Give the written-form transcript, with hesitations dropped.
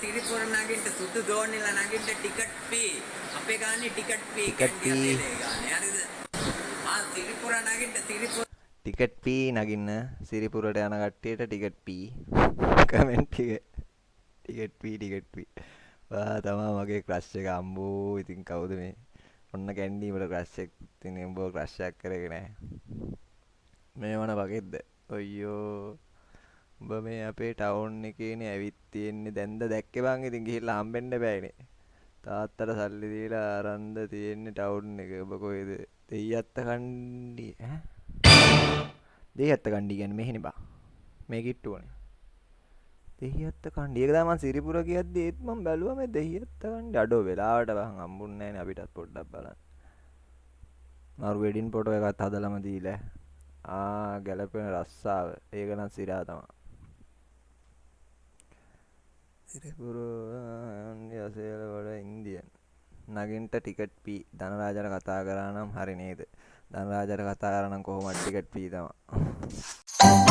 සිරිපුර නගින්න සුදු දෝනිලා නගින්න ටිකට් පී. අපේ ගානේ ටිකට් පී ටිකට් පී ගානේ. හරිද? සිරිපුර නගින්න ටිකට් පී නගින්න සිරිපුරට යන කට්ටියට ටිකට් පී කමෙන්ට් එක ටිකට් පී වා තමා මගේ ක්‍රෂ් එක අම්බෝ ඉතින් කවුද මේ ඔන්න කැන්ඩි වල ක්‍රෂ් එක ඉතින් උඹව ක්‍රෂ් එකක් කරගෙන නැහැ මේ වන වගේද ඔයෝ උඹ මේ අපේ ටවුන් එකේනේ ඇවිත් තියෙන්නේ දැන්ද දැක්කේ බං ඉතින් ගිහිල්ලා හම්බෙන්න බෑනේ තාත්තට සල්ලි දීලා අරන්ද තියෙන්නේ ටවුන් එක ඔබ කොහෙද දෙයියත්ත කණ්ඩි ඈ දෙයියත්ත කණ්ඩි කියන්නේ මෙහෙනේ බං මේ කිට්ටුවනේ දෙහියත්ත කණ්ඩි ඒක තමයි මම සිරිපුර කියද්දි ඒත් මම බැලුවා මේ දෙහියත්ත කණ්ඩි අඩෝ වෙලාවට බං හම්බුන්නේ නැහැනේ අපිටත් පොඩ්ඩක් බලන්න මරු වෙඩින් ෆොටෝ එකත් හදලම දීලා ගැලපෙන රස්සාව ඒක නම් සිරා තමයි සිරිපුර යසේල වල ඉන්දියන් නගින්ට ටිකට් පී ධනරාජට කතා කරා නම් හරි නේද ධනරාජට කතා කරා නම් කොහොමද ටිකට් පී තමයි